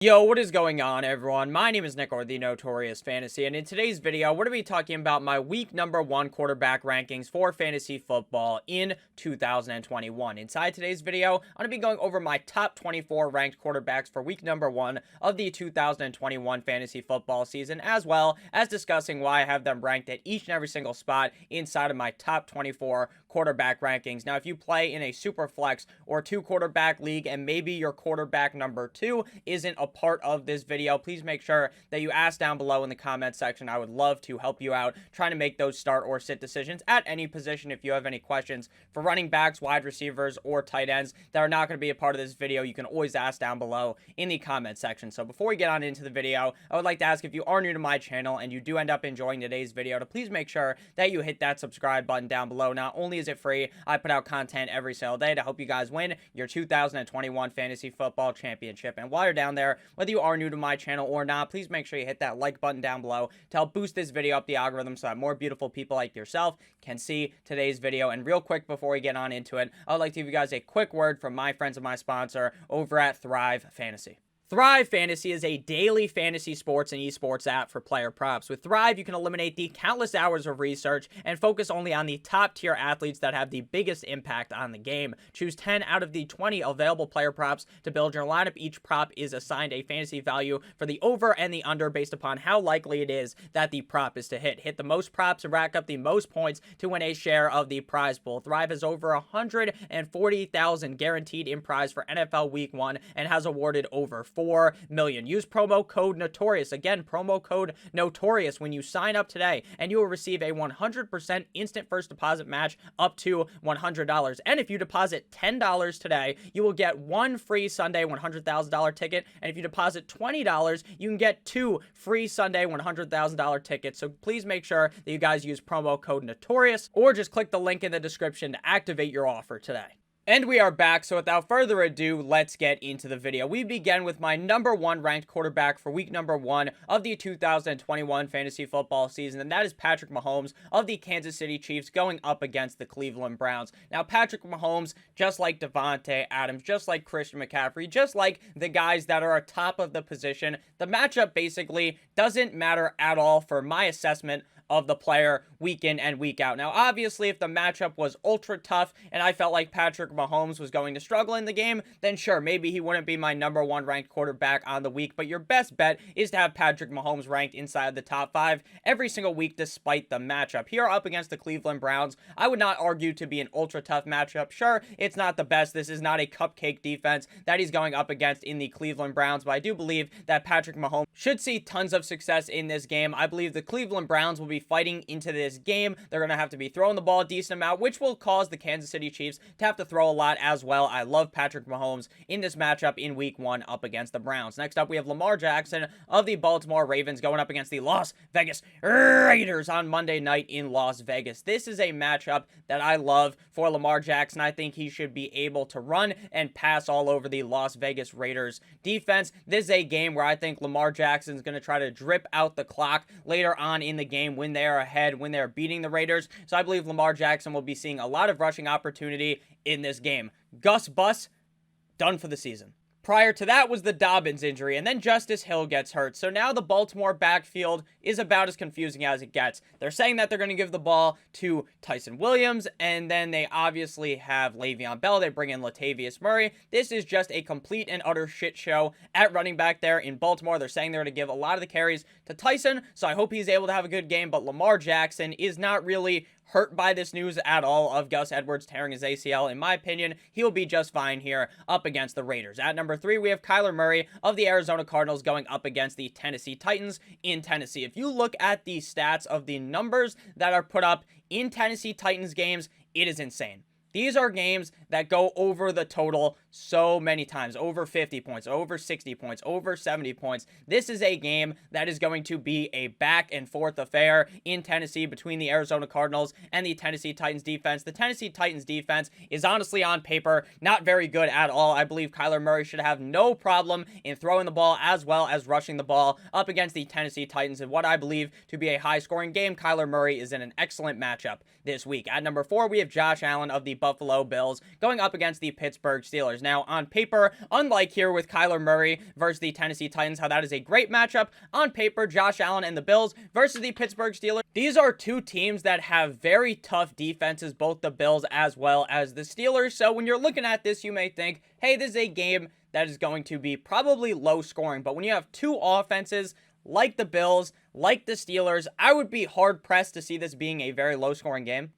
Yo, what is going on, everyone? My name is Nick, or the Notorious Fantasy, and in today's video, we're going to be talking about my week number 1 quarterback rankings for fantasy football in 2021. Inside today's video, I'm going to be going over my top 24 ranked quarterbacks for week number 1 of the 2021 fantasy football season, as well as discussing why I have them ranked at each and every single spot inside of my top 24 quarterback rankings. Now, if you play in a super flex or 2 quarterback league and maybe your quarterback number 2 isn't a part of this video, please make sure that you ask down below in the comment section. I would love to help you out trying to make those start or sit decisions at any position. If you have any questions for running backs, wide receivers, or tight ends that are not going to be a part of this video, you can always ask down below in the comment section. So before we get on into the video, I would like to ask, if you are new to my channel and you do end up enjoying today's video, to please make sure that you hit that subscribe button down below. Not only is it free, I put out content every single day to help you guys win your 2021 fantasy football championship. And while you're down there, whether you are new to my channel or not, please make sure you hit that like button down below to help boost this video up the algorithm so that more beautiful people like yourself can see today's video. And real quick, before we get on into it, I would like to give you guys a quick word from my friends and my sponsor over at Thrive Fantasy. Thrive Fantasy is a daily fantasy sports and esports app for player props. With Thrive, you can eliminate the countless hours of research and focus only on the top tier athletes that have the biggest impact on the game. Choose 10 out of the 20 available player props to build your lineup. Each prop is assigned a fantasy value for the over and the under based upon how likely it is that the prop is to hit. Hit the most props and rack up the most points to win a share of the prize pool. Thrive has over 140,000 guaranteed in prize for NFL Week 1 and has awarded over 4 million. Use promo code Notorious. Again, promo code Notorious when you sign up today, and you will receive a 100% instant first deposit match up to $100. And if you deposit $10 today, you will get 1 free Sunday $100,000 ticket. And if you deposit $20, you can get 2 free Sunday $100,000 tickets. So please make sure that you guys use promo code Notorious, or just click the link in the description to activate your offer today. And we are back, so without further ado, let's get into the video. We begin with my number 1 ranked quarterback for week number 1 of the 2021 fantasy football season, and that is Patrick Mahomes of the Kansas City Chiefs going up against the Cleveland Browns. Now, Patrick Mahomes, just like Devontae Adams, just like Christian McCaffrey, just like the guys that are atop of the position, the matchup basically doesn't matter at all for my assessment of the player week in and week out. Now, obviously, if the matchup was ultra tough and I felt like Patrick Mahomes was going to struggle in the game, then sure, maybe he wouldn't be my number 1 ranked quarterback on the week, but your best bet is to have Patrick Mahomes ranked inside the top 5 every single week despite the matchup. Here up against the Cleveland Browns, I would not argue to be an ultra tough matchup. Sure, it's not the best. This is not a cupcake defense that he's going up against in the Cleveland Browns, but I do believe that Patrick Mahomes should see tons of success in this game. I believe the Cleveland Browns will be fighting into this game. They're going to have to be throwing the ball a decent amount, which will cause the Kansas City Chiefs to have to throw a lot as well. I love Patrick Mahomes in this matchup in week 1 up against the Browns. Next up, we have Lamar Jackson of the Baltimore Ravens going up against the Las Vegas Raiders on Monday night in Las Vegas. This is a matchup that I love for Lamar Jackson. I think he should be able to run and pass all over the Las Vegas Raiders defense. This is a game where I think Lamar Jackson is going to try to drip out the clock later on in the game when they are ahead, when they're beating the Raiders. So I believe Lamar Jackson will be seeing a lot of rushing opportunity in this game. Gus Bus, done for the season. Prior to that was the Dobbins injury, and then Justice Hill gets hurt. So now the Baltimore backfield is about as confusing as it gets. They're saying that they're going to give the ball to Tyson Williams, and then they obviously have Le'Veon Bell. They bring in Latavius Murray. This is just a complete and utter shit show at running back there in Baltimore. They're saying they're going to give a lot of the carries to Tyson, so I hope he's able to have a good game, but Lamar Jackson is not really hurt by this news at all of Gus Edwards tearing his ACL. In my opinion, he'll be just fine here up against the Raiders. At number 3, we have Kyler Murray of the Arizona Cardinals going up against the Tennessee Titans in Tennessee. If you look at the stats of the numbers that are put up in Tennessee Titans games, it is insane. These are games that go over the total so many times, over 50 points, over 60 points, over 70 points. This is a game that is going to be a back and forth affair in Tennessee between the Arizona Cardinals and the Tennessee Titans defense. The Tennessee Titans defense is honestly on paper not very good at all. I believe Kyler Murray should have no problem in throwing the ball as well as rushing the ball up against the Tennessee Titans in what I believe to be a high-scoring game. Kyler Murray is in an excellent matchup this week. At number 4, we have Josh Allen of the Buffalo Bills going up against the Pittsburgh Steelers. Now, on paper, unlike here with Kyler Murray versus the Tennessee Titans, how that is a great matchup, on paper, Josh Allen and the Bills versus the Pittsburgh Steelers. These are two teams that have very tough defenses, both the Bills as well as the Steelers. So when you're looking at this, you may think, hey, this is a game that is going to be probably low scoring. But when you have two offenses like the Bills, like the Steelers, I would be hard pressed to see this being a very low scoring game.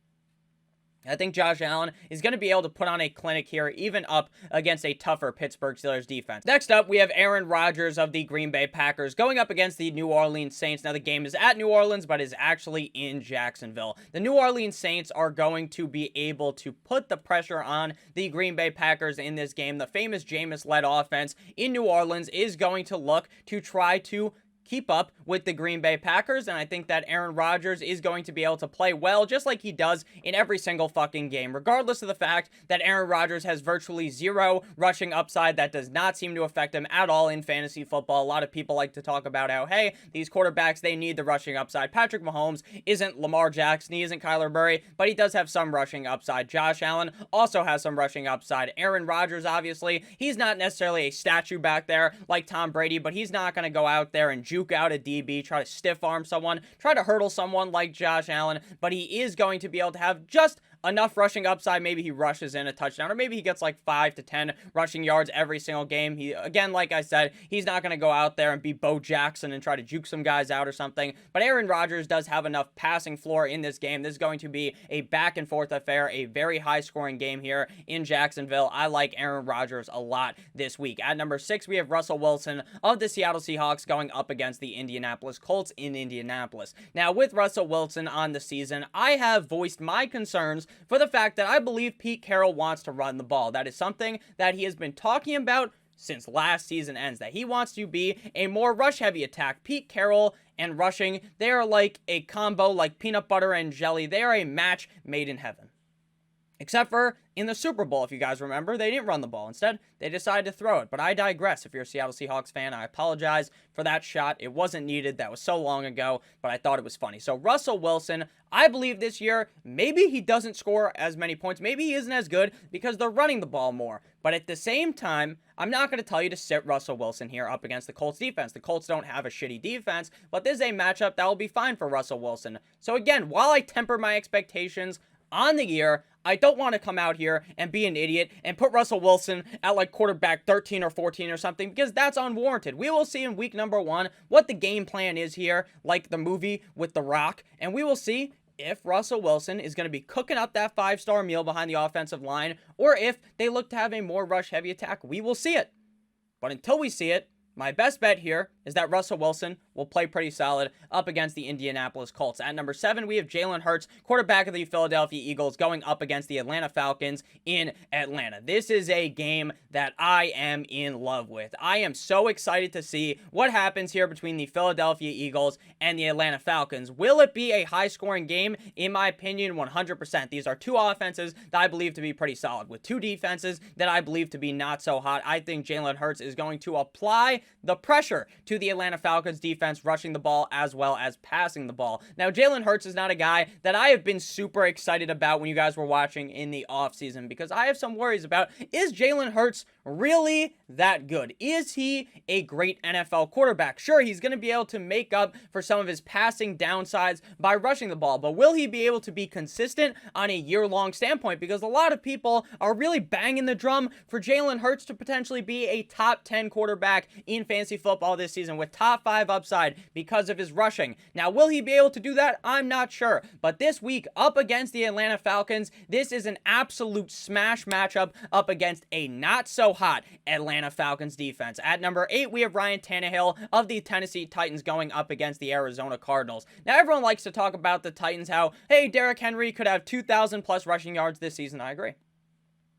I think Josh Allen is going to be able to put on a clinic here, even up against a tougher Pittsburgh Steelers defense. Next up, we have Aaron Rodgers of the Green Bay Packers going up against the New Orleans Saints. Now, the game is at New Orleans, but is actually in Jacksonville. The New Orleans Saints are going to be able to put the pressure on the Green Bay Packers in this game. The famous Jameis-led offense in New Orleans is going to look to try to keep up with the Green Bay Packers, and I think that Aaron Rodgers is going to be able to play well, just like he does in every single fucking game, regardless of the fact that Aaron Rodgers has virtually zero rushing upside. That does not seem to affect him at all in fantasy football. A lot of people like to talk about how, hey, these quarterbacks, they need the rushing upside. Patrick Mahomes isn't Lamar Jackson, he isn't Kyler Murray, but he does have some rushing upside. Josh Allen also has some rushing upside. Aaron Rodgers, obviously, he's not necessarily a statue back there like Tom Brady, but he's not going to go out there and juke out a DB, try to stiff arm someone, try to hurdle someone like Josh Allen, but he is going to be able to have just enough rushing upside. Maybe he rushes in a touchdown, or maybe he gets like 5 to 10 rushing yards every single game. He, again, like I said, he's not going to go out there and be Bo Jackson and try to juke some guys out or something, but Aaron Rodgers does have enough passing floor in this game. This is going to be a back and forth affair, a very high scoring game here in Jacksonville. I like Aaron Rodgers a lot this week. At number 6, we have Russell Wilson of the Seattle Seahawks going up against the Indianapolis Colts in Indianapolis. Now, with Russell Wilson on the season, I have voiced my concerns for the fact that I believe Pete Carroll wants to run the ball. That is something that he has been talking about since last season ends, that he wants to be a more rush-heavy attack. Pete Carroll and rushing, they are like a combo, like peanut butter and jelly. They are a match made in heaven. Except for in the Super Bowl, if you guys remember, they didn't run the ball. Instead, they decided to throw it. But I digress. If you're a Seattle Seahawks fan, I apologize for that shot. It wasn't needed. That was so long ago, but I thought it was funny. So Russell Wilson, I believe this year, maybe he doesn't score as many points. Maybe he isn't as good because they're running the ball more. But at the same time, I'm not going to tell you to sit Russell Wilson here up against the Colts defense. The Colts don't have a shitty defense, but this is a matchup that will be fine for Russell Wilson. So again, while I temper my expectations on the year, I don't want to come out here and be an idiot and put Russell Wilson at like quarterback 13 or 14 or something, because that's unwarranted. We will see in week number 1 what the game plan is here, like the movie with The Rock, and we will see if Russell Wilson is going to be cooking up that 5-star meal behind the offensive line, or if they look to have a more rush-heavy attack. We will see it. But until we see it, my best bet here is that Russell Wilson will play pretty solid up against the Indianapolis Colts. At number 7, we have Jalen Hurts, quarterback of the Philadelphia Eagles, going up against the Atlanta Falcons in Atlanta. This is a game that I am in love with. I am so excited to see what happens here between the Philadelphia Eagles and the Atlanta Falcons. Will it be a high-scoring game? In my opinion, 100%. These are two offenses that I believe to be pretty solid, with two defenses that I believe to be not so hot. I think Jalen Hurts is going to apply the pressure to the Atlanta Falcons defense, rushing the ball as well as passing the ball. Now, Jalen Hurts is not a guy that I have been super excited about when you guys were watching in the offseason, because I have some worries about, is Jalen Hurts really that good? Is he a great NFL quarterback? Sure, he's going to be able to make up for some of his passing downsides by rushing the ball, but will he be able to be consistent on a year-long standpoint? Because a lot of people are really banging the drum for Jalen Hurts to potentially be a top 10 quarterback in fantasy football this season with top 5 upside because of his rushing. Now, will he be able to do that? I'm not sure. But this week, up against the Atlanta Falcons, this is an absolute smash matchup up against a not-so-hot Atlanta Falcons defense. At number 8, we have Ryan Tannehill of the Tennessee Titans going up against the Arizona Cardinals. Now, everyone likes to talk about the Titans, how, hey, Derrick Henry could have 2,000 plus rushing yards this season. I agree.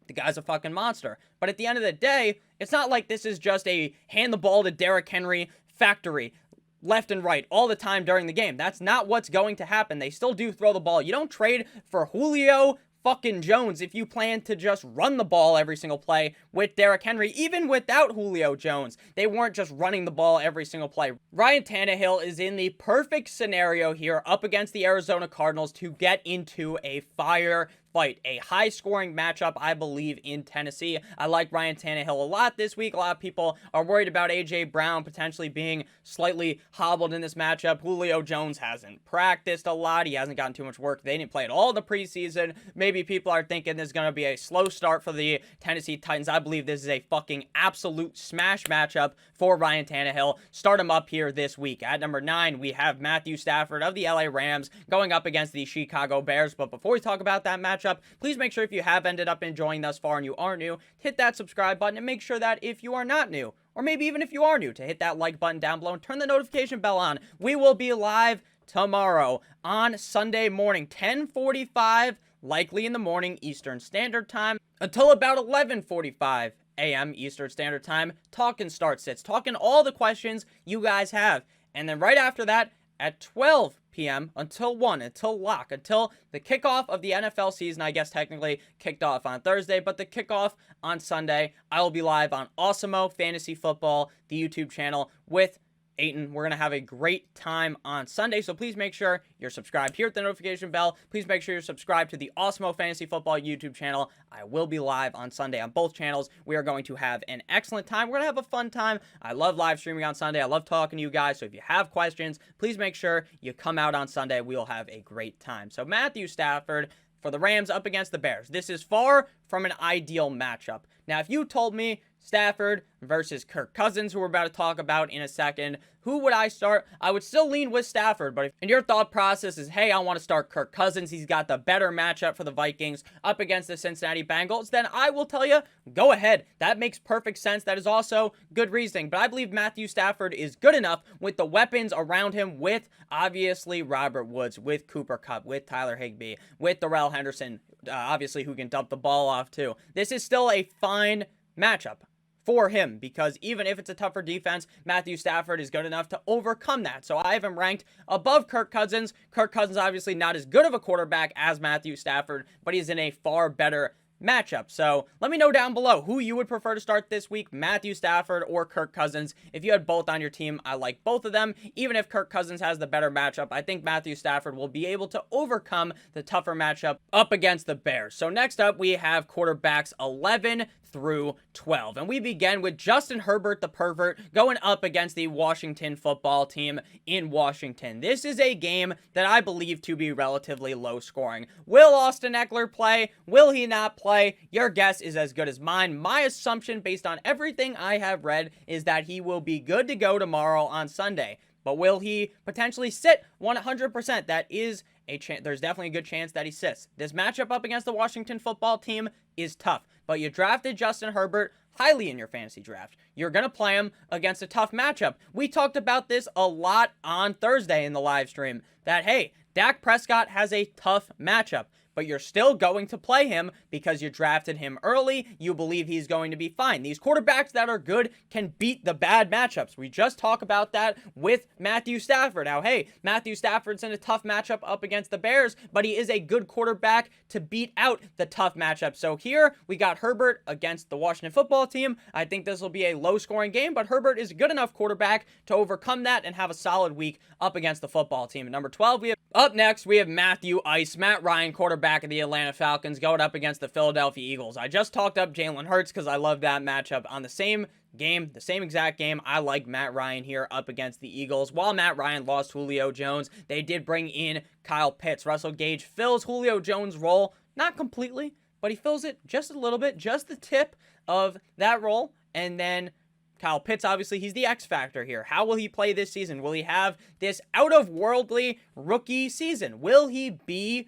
The guy's a fucking monster. But at the end of the day, it's not like this is just a hand the ball to Derrick Henry factory left and right all the time during the game. That's not what's going to happen. They still do throw the ball. You don't trade for Julio fucking Jones if you plan to just run the ball every single play with Derrick Henry. Even without Julio Jones, they weren't just running the ball every single play. Ryan Tannehill is in the perfect scenario here up against the Arizona Cardinals to get into a fire fight. A high-scoring matchup, I believe, in Tennessee. I like Ryan Tannehill a lot this week. A lot of people are worried about A.J. Brown potentially being slightly hobbled in this matchup. Julio Jones hasn't practiced a lot. He hasn't gotten too much work. They didn't play at all in the preseason. Maybe people are thinking this is going to be a slow start for the Tennessee Titans. I believe this is a fucking absolute smash matchup for Ryan Tannehill. Start him up here this week. At number 9, we have Matthew Stafford of the LA Rams going up against the Chicago Bears. But before we talk about that matchup, please make sure if you have ended up enjoying thus far and you are new, hit that subscribe button, and make sure that if you are not new, or maybe even if you are new, to hit that like button down below and turn the notification bell on. We will be live tomorrow on Sunday morning, 10:45, likely in the morning Eastern Standard Time, until about 11:45 a.m. Eastern Standard Time, talking start sits, talking all the questions you guys have. And then right after that, at 12 p.m. until 1, until lock, until the kickoff of the NFL season. I guess technically kicked off on Thursday, but the kickoff on Sunday, I will be live on Awesemo Fantasy Football, the YouTube channel, with Aiton. We're going to have a great time on Sunday, so please make sure you're subscribed here at the notification bell. Please make sure you're subscribed to the Awesemo Fantasy Football YouTube channel. I will be live on Sunday on both channels. We are going to have an excellent time. We're going to have a fun time. I love live streaming on Sunday. I love talking to you guys, so if you have questions, please make sure you come out on Sunday. We'll have a great time. So Matthew Stafford for the Rams up against the Bears. This is far from an ideal matchup. Now, if you told me Stafford versus Kirk Cousins, who we're about to talk about in a second, who would I start? I would still lean with Stafford, but if your thought process is, hey, I want to start Kirk Cousins, he's got the better matchup for the Vikings up against the Cincinnati Bengals, then I will tell you, go ahead. That makes perfect sense. That is also good reasoning, but I believe Matthew Stafford is good enough with the weapons around him, with obviously Robert Woods, with Cooper Kupp, with Tyler Higbee, with Darrell Henderson, obviously who can dump the ball off too. This is still a fine matchup for him, because even if it's a tougher defense, Matthew Stafford is good enough to overcome that. So I have him ranked above Kirk Cousins. Kirk Cousins obviously not as good of a quarterback as Matthew Stafford, but he's in a far better matchup. So let me know down below who you would prefer to start this week, Matthew Stafford or Kirk Cousins. If you had both on your team, I like both of them. Even if Kirk Cousins has the better matchup, I think Matthew Stafford will be able to overcome the tougher matchup up against the Bears. So next up, we have quarterbacks 11 through 12. And we begin with Justin Herbert, the pervert, going up against the Washington football team in Washington. This is a game that I believe to be relatively low scoring. Will Austin Eckler play? Will he not play? Your guess is as good as mine. My assumption, based on everything I have read, is that he will be good to go tomorrow on Sunday. But will he potentially sit 100%? That is a chance. There's definitely a good chance that he sits. This matchup up against the Washington football team is tough, but you drafted Justin Herbert highly in your fantasy draft. You're going to play him against a tough matchup. We talked about this a lot on Thursday in the live stream, that, hey, Dak Prescott has a tough matchup, but you're still going to play him because you drafted him early. You believe he's going to be fine. These quarterbacks that are good can beat the bad matchups. We just talked about that with Matthew Stafford. How, hey, Matthew Stafford's in a tough matchup up against the Bears, but he is a good quarterback to beat out the tough matchup. So here we got Herbert against the Washington football team. I think this will be a low-scoring game, but Herbert is a good enough quarterback to overcome that and have a solid week up against the football team. At number 12, up next, we have Matthew Ice, Matt Ryan, quarterback of the Atlanta Falcons, going up against the Philadelphia Eagles. I just talked up Jalen Hurts because I love that matchup. On the same game, the same exact game, I like Matt Ryan here up against the Eagles. While Matt Ryan lost Julio Jones, they did bring in Kyle Pitts. Russell Gage fills Julio Jones' role, not completely, but he fills it just a little bit, just the tip of that role, and then Kyle Pitts, obviously, he's the X factor here. How will he play this season? Will he have this out-of-worldly rookie season? Will he be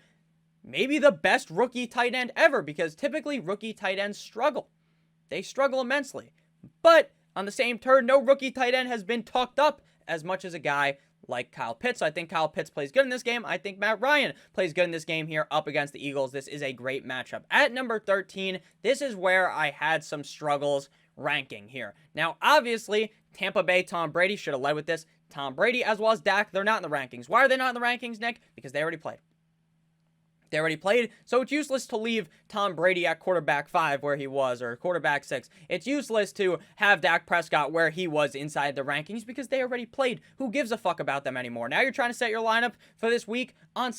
maybe the best rookie tight end ever? Because typically rookie tight ends struggle. They struggle immensely. But on the same turn, no rookie tight end has been talked up as much as a guy like Kyle Pitts. I think Kyle Pitts plays good in this game. I think Matt Ryan plays good in this game here up against the Eagles. This is a great matchup. At number 13, this is where I had some struggles ranking here. Now, obviously, Tampa Bay, Tom Brady should have led with this. Tom Brady as well as Dak, they're not in the rankings. Why are they not in the rankings, Nick? Because they already played. They already played, so it's useless to leave Tom Brady at quarterback 5 where he was, or quarterback 6. It's useless to have Dak Prescott where he was inside the rankings because they already played. Who gives a fuck about them anymore? Now you're trying to set your lineup for this week on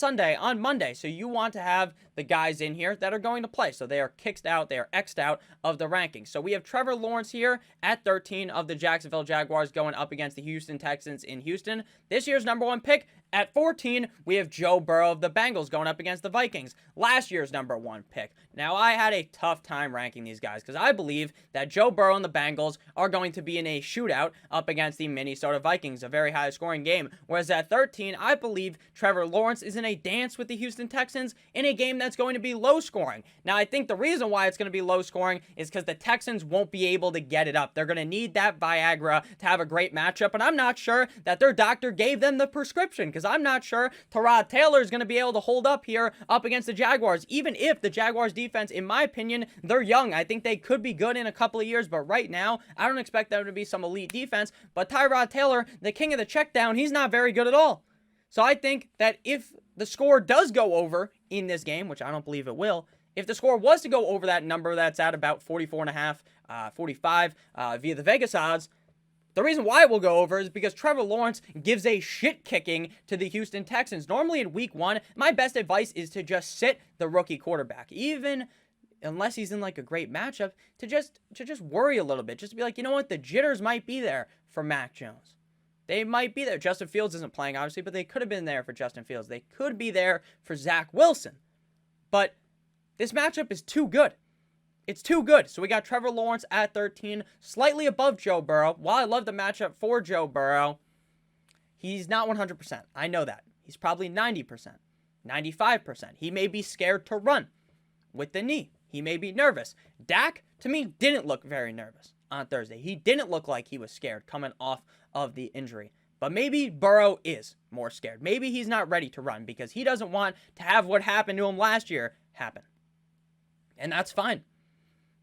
Monday. So you want to have the guys in here that are going to play. So they are kicked out, they are X'd out of the rankings. So we have Trevor Lawrence here at 13 of the Jacksonville Jaguars going up against the Houston Texans in Houston. This year's number 1 pick. At 14, we have Joe Burrow of the Bengals going up against the Vikings, last year's number 1 pick. Now, I had a tough time ranking these guys because I believe that Joe Burrow and the Bengals are going to be in a shootout up against the Minnesota Vikings, a very high-scoring game. Whereas at 13, I believe Trevor Lawrence is in a dance with the Houston Texans in a game that's going to be low-scoring. Now, I think the reason why it's going to be low-scoring is because the Texans won't be able to get it up. They're going to need that Viagra to have a great matchup, and I'm not sure that their doctor gave them the prescription because I'm not sure Tyrod Taylor is going to be able to hold up here up against the Jaguars, even if the Jaguars defense, in my opinion, they're young. I think they could be good in a couple of years, but right now, I don't expect them to be some elite defense, but Tyrod Taylor, the king of the check down, he's not very good at all. So I think that if the score does go over in this game, which I don't believe it will, if the score was to go over that number that's at about 44.5, 45 via the Vegas odds, the reason why it will go over is because Trevor Lawrence gives a shit kicking to the Houston Texans. Normally in week 1, my best advice is to just sit the rookie quarterback, even unless he's in like a great matchup, to just worry a little bit, just to be like, you know what, the jitters might be there for Mac Jones. They might be there. Justin Fields isn't playing, obviously, but they could have been there for Justin Fields. They could be there for Zach Wilson. But this matchup is too good. It's too good. So we got Trevor Lawrence at 13, slightly above Joe Burrow. While I love the matchup for Joe Burrow, he's not 100%. I know that. He's probably 90%, 95%. He may be scared to run with the knee. He may be nervous. Dak, to me, didn't look very nervous on Thursday. He didn't look like he was scared coming off of the injury. But maybe Burrow is more scared. Maybe he's not ready to run because he doesn't want to have what happened to him last year happen. And that's fine.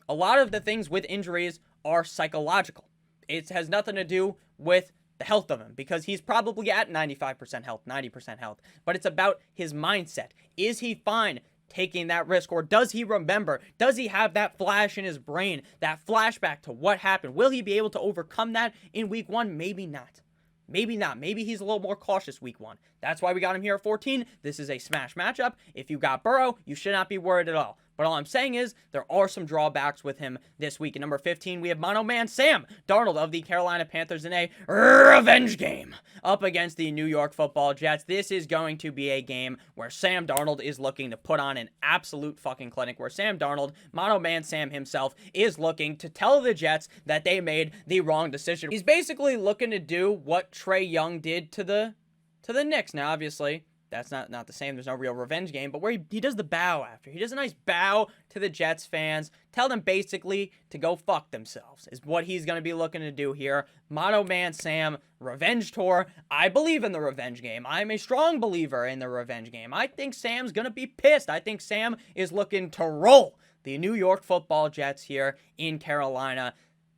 A lot of the things with injuries are psychological. It has nothing to do with the health of him because he's probably at 95% health, 90% health. But it's about his mindset. Is he fine taking that risk, or does he remember? Does he have that flash in his brain, that flashback to what happened? Will he be able to overcome that in week 1? Maybe not. Maybe not. Maybe he's a little more cautious week 1. That's why we got him here at 14. This is a smash matchup. If you got Burrow, you should not be worried at all. But all I'm saying is there are some drawbacks with him this week. At number 15, we have Mono Man Sam Darnold of the Carolina Panthers in a revenge game up against the New York Football Jets. This is going to be a game where Sam Darnold is looking to put on an absolute fucking clinic, where Sam Darnold, Mono Man Sam himself, is looking to tell the Jets that they made the wrong decision. He's basically looking to do what Trae Young did to the Knicks. Now, obviously, that's not the same. There's no real revenge game, but where he does the bow after. He does a nice bow to the Jets fans. Tell them basically to go fuck themselves is what he's going to be looking to do here. Mono Man Sam, revenge tour. I believe in the revenge game. I'm a strong believer in the revenge game. I think Sam's going to be pissed. I think Sam is looking to roll the New York Football Jets here in Carolina.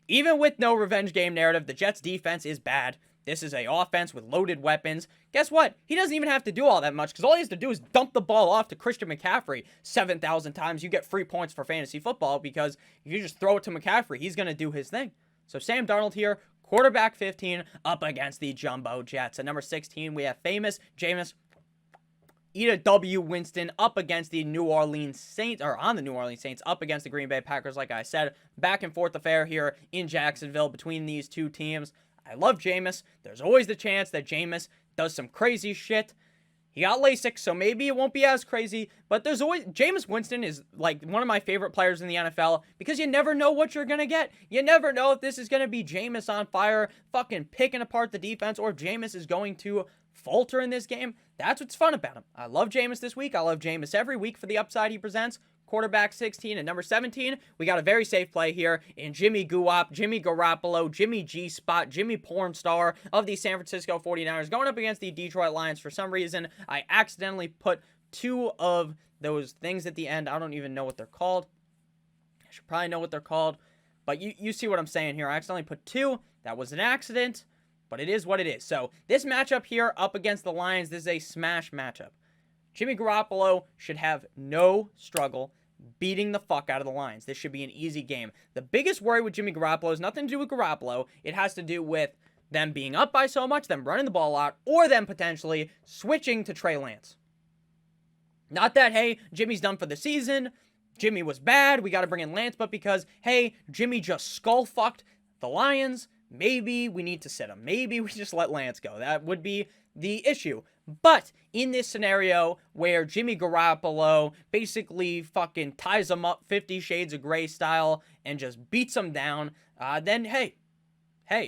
Even with no revenge game narrative, the Jets defense is bad. This is an offense with loaded weapons. Guess what? He doesn't even have to do all that much because all he has to do is dump the ball off to Christian McCaffrey 7,000 times. You get free points for fantasy football because if you just throw it to McCaffrey, he's going to do his thing. So Sam Darnold here, quarterback 15, up against the Jumbo Jets. At number 16, we have famous Jameis Winston up against the New Orleans Saints, or on the New Orleans Saints, up against the Green Bay Packers. Like I said, back and forth affair here in Jacksonville between these two teams. I love Jameis. There's always the chance that Jameis does some crazy shit. He got LASIK, so maybe it won't be as crazy, but there's always... Jameis Winston is, like, one of my favorite players in the NFL because you never know what you're going to get. You never know if this is going to be Jameis on fire, fucking picking apart the defense, or if Jameis is going to falter in this game. That's what's fun about him. I love Jameis this week. I love Jameis every week for the upside he presents. Quarterback 16. At number 17, we got a very safe play here in Jimmy Guap, Jimmy Garoppolo, Jimmy G-Spot, Jimmy Pornstar of the San Francisco 49ers going up against the Detroit Lions. For some reason, I accidentally put two of those things at the end. I don't even know what they're called. I should probably know what they're called, but you see what I'm saying here. I accidentally put two. That was an accident, but it is what it is. So this matchup here up against the Lions, this is a smash matchup. Jimmy Garoppolo should have no struggle beating the fuck out of the Lions. This should be an easy game. The biggest worry with Jimmy Garoppolo has nothing to do with Garoppolo. It has to do with them being up by so much, them running the ball out, or them potentially switching to Trey Lance. Not that, hey, Jimmy's done for the season, Jimmy was bad, we got to bring in Lance, but because, hey, Jimmy just skull-fucked the Lions, maybe we need to sit him. Maybe we just let Lance go. That would be the issue. But in this scenario where Jimmy Garoppolo basically fucking ties him up 50 Shades of Grey style and just beats him down, then hey,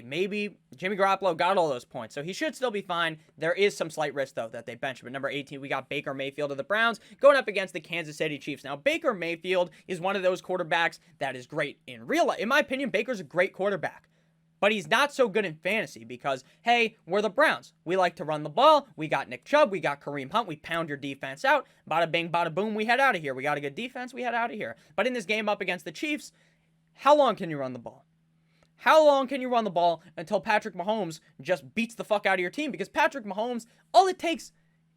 maybe Jimmy Garoppolo got all those points, so he should still be fine. There is some slight risk, though, that they bench him. At number 18, we got Baker Mayfield of the Browns going up against the Kansas City Chiefs. Now, Baker Mayfield is one of those quarterbacks that is great in real life. In my opinion, Baker's a great quarterback. But he's not so good in fantasy because, hey, we're the Browns. We like to run the ball. We got Nick Chubb. We got Kareem Hunt. We pound your defense out. Bada bing, bada boom, we head out of here. We got a good defense. We head out of here. But in this game up against the Chiefs, how long can you run the ball? How long can you run the ball until Patrick Mahomes just beats the fuck out of your team? Because Patrick Mahomes, all it takes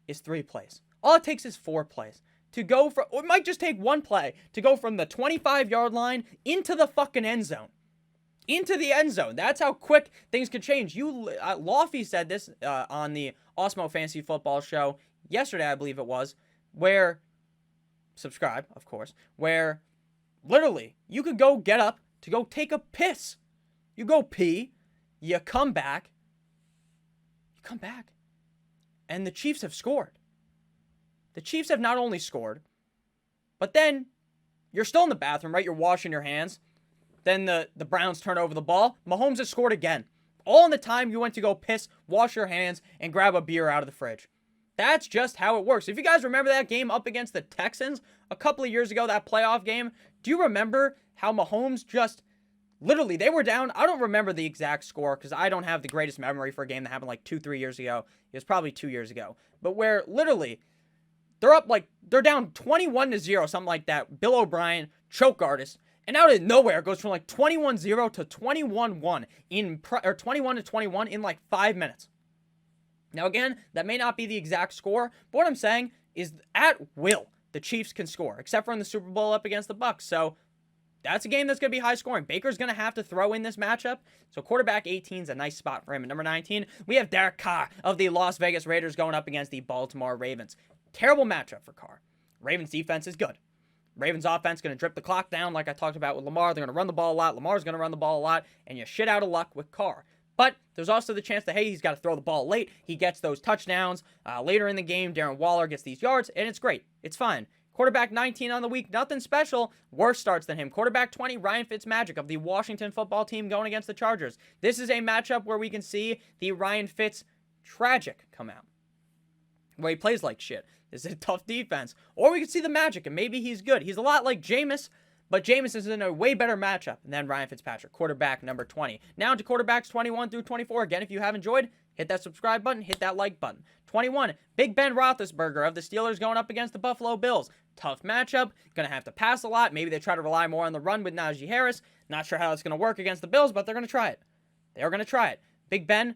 is 3 plays. All it takes is 4 plays to go from, or it might just take 1 play to go from the 25-yard line into the fucking end zone. Into the end zone. That's how quick things could change. Lofty said this on the Osmo Fantasy Football Show yesterday, I believe it was, where, subscribe, of course, where literally you could go get up to go take a piss. You go pee, you come back, and the Chiefs have scored. The Chiefs have not only scored, but then you're still in the bathroom, right? You're washing your hands. Then the Browns turn over the ball. Mahomes has scored again. All in the time you went to go piss, wash your hands, and grab a beer out of the fridge. That's just how it works. If you guys remember that game up against the Texans a couple of years ago, that playoff game, do you remember how Mahomes just, literally, they were down? I don't remember the exact score because I don't have the greatest memory for a game that happened like 2-3 years ago. It was probably 2 years ago. But where literally, they're down 21-0, something like that. Bill O'Brien, choke artist. And out of nowhere, it goes from like 21-0 to 21-1 or 21-21 in like 5 minutes. Now again, that may not be the exact score, but what I'm saying is at will, the Chiefs can score, except for in the Super Bowl up against the Bucs. So that's a game that's going to be high scoring. Baker's going to have to throw in this matchup. So quarterback 18 is a nice spot for him. At number 19, we have Derek Carr of the Las Vegas Raiders going up against the Baltimore Ravens. Terrible matchup for Carr. Ravens defense is good. Ravens offense going to drip the clock down like I talked about with Lamar. They're going to run the ball a lot. Lamar's going to run the ball a lot. And you shit out of luck with Carr. But there's also the chance that, hey, he's got to throw the ball late. He gets those touchdowns. Later in the game, Darren Waller gets these yards. And it's great. It's fine. Quarterback 19 on the week. Nothing special. Worse starts than him. Quarterback 20, Ryan Fitzmagic of the Washington football team going against the Chargers. This is a matchup where we can see the Ryan Fitz tragic come out. Where he plays like shit. This is a tough defense. Or we could see the magic, and maybe he's good. He's a lot like Jameis, but Jameis is in a way better matchup than Ryan Fitzpatrick, quarterback number 20. Now to quarterbacks 21 through 24. Again, if you have enjoyed, hit that subscribe button, hit that like button. 21, Big Ben Roethlisberger of the Steelers going up against the Buffalo Bills. Tough matchup. Going to have to pass a lot. Maybe they try to rely more on the run with Najee Harris. Not sure how it's going to work against the Bills, but they're going to try it. They're going to try it. Big Ben,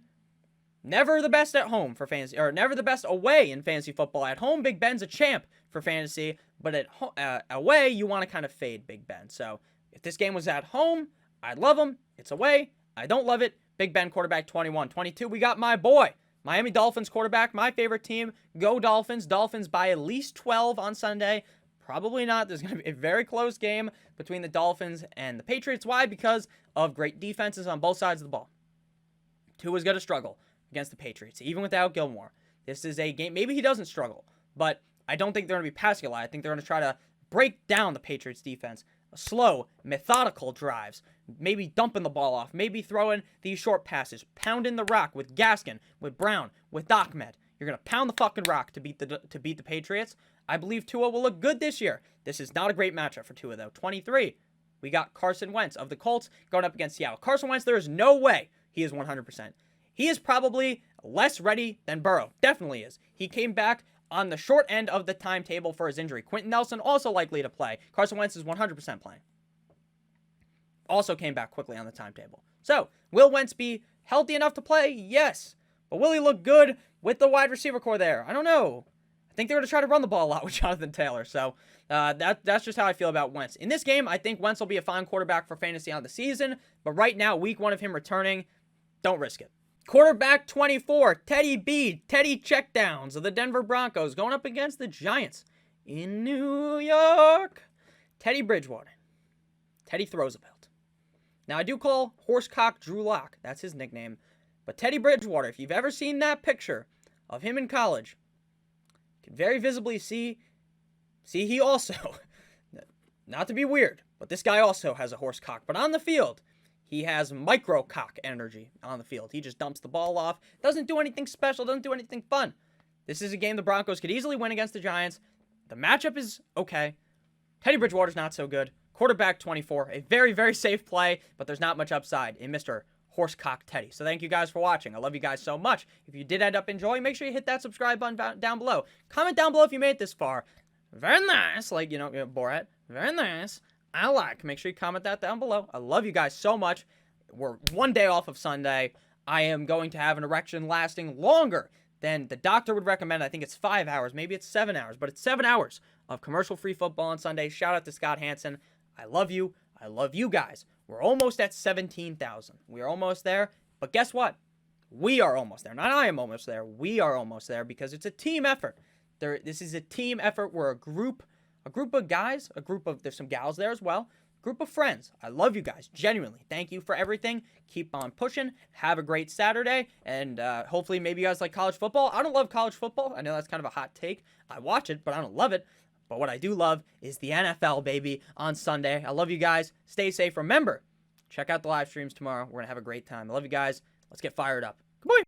never the best at home for fantasy, or never the best away in fantasy football. At home, Big Ben's a champ for fantasy, but at away, you want to kind of fade Big Ben. So if this game was at home, I'd love him. It's away. I don't love it. Big Ben, quarterback 21. 22, we got my boy, Miami Dolphins quarterback, my favorite team. Go Dolphins. Dolphins by at least 12 on Sunday. Probably not. There's going to be a very close game between the Dolphins and the Patriots. Why? Because of great defenses on both sides of the ball. Tua's going to struggle against the Patriots, even without Gilmore. This is a game, maybe he doesn't struggle, but I don't think they're going to be passing a lot. I think they're going to try to break down the Patriots defense. Slow, methodical drives, maybe dumping the ball off, maybe throwing these short passes, pounding the rock with Gaskin, with Brown, with Ahmed. You're going to pound the fucking rock to beat the Patriots. I believe Tua will look good this year. This is not a great matchup for Tua, though. 23, we got Carson Wentz of the Colts going up against Seattle. Carson Wentz, there is no way he is 100%. He is probably less ready than Burrow. Definitely is. He came back on the short end of the timetable for his injury. Quentin Nelson also likely to play. Carson Wentz is 100% playing. Also came back quickly on the timetable. So, will Wentz be healthy enough to play? Yes. But will he look good with the wide receiver core there? I don't know. I think they're going to try to run the ball a lot with Jonathan Taylor. So that's just how I feel about Wentz. In this game, I think Wentz will be a fine quarterback for fantasy on the season. But right now, week 1 of him returning, don't risk it. Quarterback 24, Teddy B, Teddy checkdowns of the Denver Broncos going up against the Giants in New York. Teddy Bridgewater. Teddy throws a belt. Now, I do call Horsecock Drew Lock. That's his nickname. But Teddy Bridgewater, if you've ever seen that picture of him in college, you can very visibly see he also, not to be weird, but this guy also has a horse cock. But on the field, he has micro cock energy on the field. He just dumps the ball off. Doesn't do anything special. Doesn't do anything fun. This is a game the Broncos could easily win against the Giants. The matchup is okay. Teddy Bridgewater's not so good. Quarterback 24. A very, very safe play, but there's not much upside in Mr. Horsecock Teddy. So thank you guys for watching. I love you guys so much. If you did end up enjoying, make sure you hit that subscribe button down below. Comment down below if you made it this far. Very nice. Like, Borat. Very nice. I like. Make sure you comment that down below. I love you guys so much. We're one day off of Sunday. I am going to have an erection lasting longer than the doctor would recommend. I think it's 5 hours. Maybe it's 7 hours. But it's 7 hours of commercial-free football on Sunday. Shout out to Scott Hansen. I love you. I love you guys. We're almost at 17,000. We are almost there. But guess what? We are almost there. Not I am almost there. We are almost there because it's a team effort. This is a team effort. We're a group of guys, there's some gals there as well, group of friends. I love you guys, genuinely. Thank you for everything. Keep on pushing. Have a great Saturday, and hopefully maybe you guys like college football. I don't love college football. I know that's kind of a hot take. I watch it, but I don't love it. But what I do love is the NFL, baby, on Sunday. I love you guys. Stay safe. Remember, check out the live streams tomorrow. We're going to have a great time. I love you guys. Let's get fired up. Goodbye.